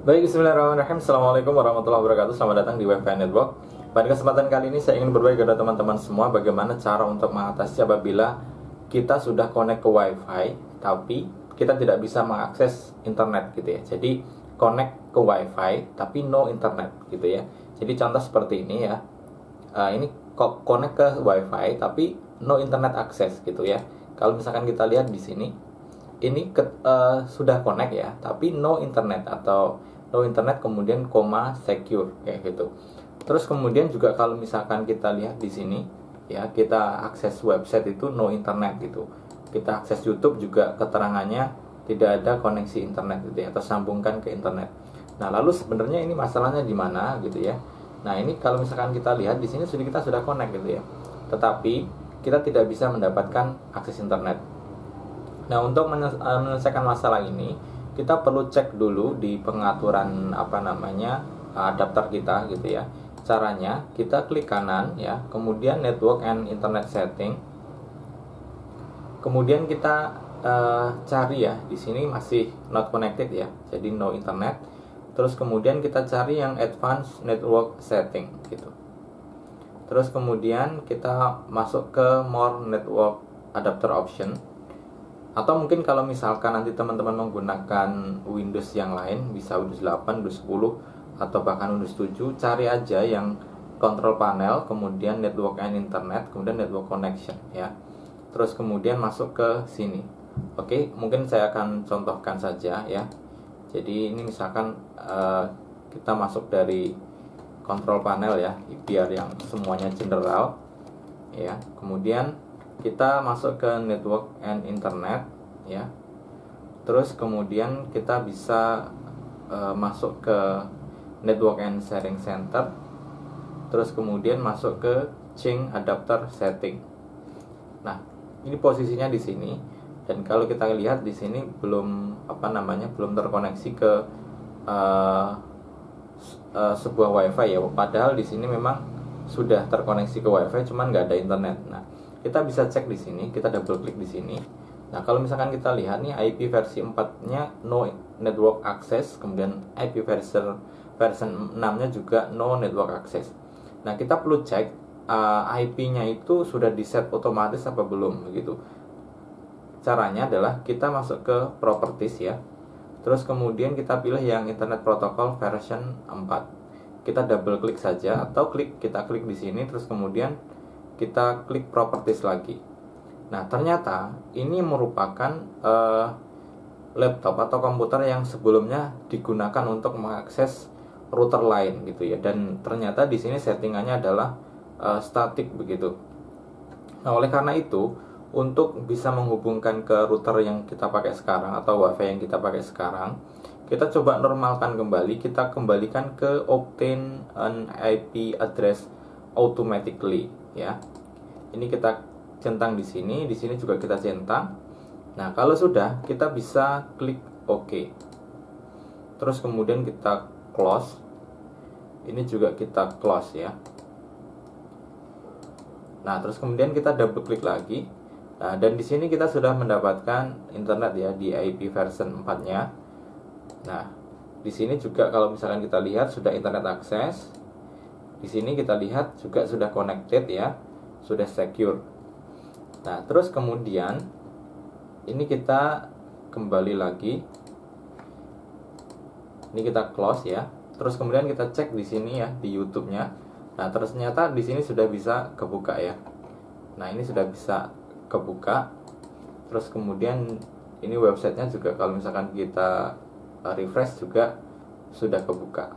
Baik, bismillahirrahmanirrahim. Assalamualaikum warahmatullahi wabarakatuh. Selamat datang di WiFi Network. Pada kesempatan kali ini saya ingin berbagi kepada teman-teman semua bagaimana cara untuk mengatasi apabila kita sudah connect ke WiFi tapi kita tidak bisa mengakses internet gitu ya. Jadi connect ke WiFi tapi no internet gitu ya. Jadi contoh seperti ini ya. Ini kok connect ke WiFi tapi no internet access gitu ya. Kalau misalkan kita lihat di sini, ini sudah connect ya, tapi no internet atau no internet kemudian koma secure kayak gitu. Terus kemudian juga kalau misalkan kita lihat di sini ya, kita akses website itu no internet gitu. Kita akses YouTube juga keterangannya tidak ada koneksi internet gitu ya, tersambungkan ke internet. Nah, lalu sebenarnya ini masalahnya di mana gitu ya. Nah, ini kalau misalkan kita lihat di sini kita sudah connect gitu ya. Tetapi kita tidak bisa mendapatkan akses internet. Nah, untuk menyelesaikan masalah ini, kita perlu cek dulu di pengaturan adapter kita gitu ya. Caranya kita klik kanan ya, kemudian network and internet setting. Kemudian kita cari ya, di sini masih not connected ya, jadi no internet. Terus kemudian kita cari yang advanced network setting gitu. Terus kemudian kita masuk ke more network adapter option. Atau mungkin kalau misalkan nanti teman-teman menggunakan Windows yang lain, bisa Windows 8, Windows 10, atau bahkan Windows 7, cari aja yang control panel, kemudian network and internet, kemudian network connection ya. Terus kemudian masuk ke sini. Oke, mungkin saya akan contohkan saja ya. Jadi ini misalkan kita masuk dari control panel ya, biar yang semuanya general ya. Kemudian kita masuk ke network and internet ya. Terus kemudian kita bisa masuk ke network and sharing center. Terus kemudian masuk ke change adapter setting. Nah, ini posisinya di sini. Dan kalau kita lihat di sini belum belum terkoneksi ke sebuah WiFi ya. Padahal di sini memang sudah terkoneksi ke WiFi, cuman nggak ada internet. Nah, kita bisa cek di sini, kita double klik di sini. Nah, kalau misalkan kita lihat nih IP versi 4-nya no network access, kemudian IP version 6-nya juga no network access. Nah, kita perlu cek IP-nya itu sudah di set otomatis apa belum begitu. Caranya adalah kita masuk ke properties ya. Terus kemudian kita pilih yang internet protocol version 4. Kita double klik saja atau kita klik di sini, terus kemudian kita klik properties lagi. Nah, ternyata ini merupakan laptop atau komputer yang sebelumnya digunakan untuk mengakses router lain gitu ya. Dan ternyata di sini settingannya adalah static begitu. Nah, oleh karena itu, untuk bisa menghubungkan ke router yang kita pakai sekarang atau WiFi yang kita pakai sekarang, kita coba normalkan kembali. Kita kembalikan ke obtain an IP address automatically ya. Ini kita centang di sini juga kita centang. Nah, kalau sudah, kita bisa klik OK. Terus kemudian kita close. Ini juga kita close ya. Nah, terus kemudian kita double klik lagi. Nah, dan di sini kita sudah mendapatkan internet ya di IP version 4-nya. Nah, di sini juga kalau misalkan kita lihat sudah internet akses. Di sini kita lihat juga sudah connected ya, sudah secure. Nah, terus kemudian ini kita kembali lagi. Ini kita close ya. Terus kemudian kita cek di sini ya di YouTube-nya. Nah, ternyata di sini sudah bisa kebuka ya. Nah, ini sudah bisa kebuka. Terus kemudian ini websitenya juga kalau misalkan kita refresh juga sudah kebuka.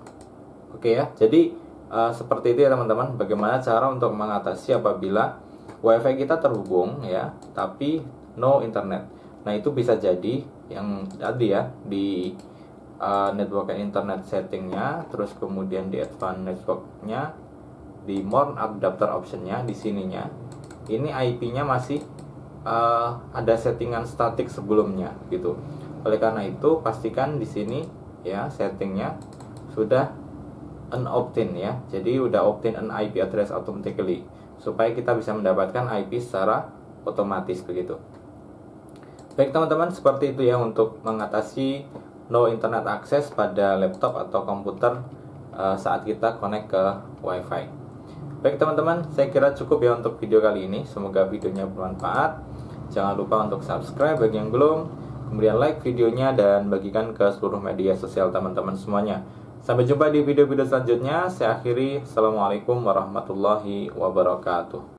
Oke ya. Jadi seperti itu ya teman-teman, bagaimana cara untuk mengatasi apabila WiFi kita terhubung ya, tapi no internet. Nah, itu bisa jadi yang tadi ya di network and internet settingnya, terus kemudian di advanced networknya, di more adapter optionnya, di sininya ini IP-nya masih ada settingan statik sebelumnya gitu. Oleh karena itu pastikan di sini ya settingnya sudah opt-in ya. Jadi udah opt-in an IP address automatically supaya kita bisa mendapatkan IP secara otomatis begitu. Baik teman-teman, seperti itu ya untuk mengatasi no internet access pada laptop atau komputer saat kita connect ke WiFi. Baik teman-teman, saya kira cukup ya untuk video kali ini. Semoga videonya bermanfaat. Jangan lupa untuk subscribe bagi yang belum, kemudian like videonya dan bagikan ke seluruh media sosial teman-teman semuanya. Sampai jumpa di video-video selanjutnya. Saya akhiri. Assalamualaikum warahmatullahi wabarakatuh.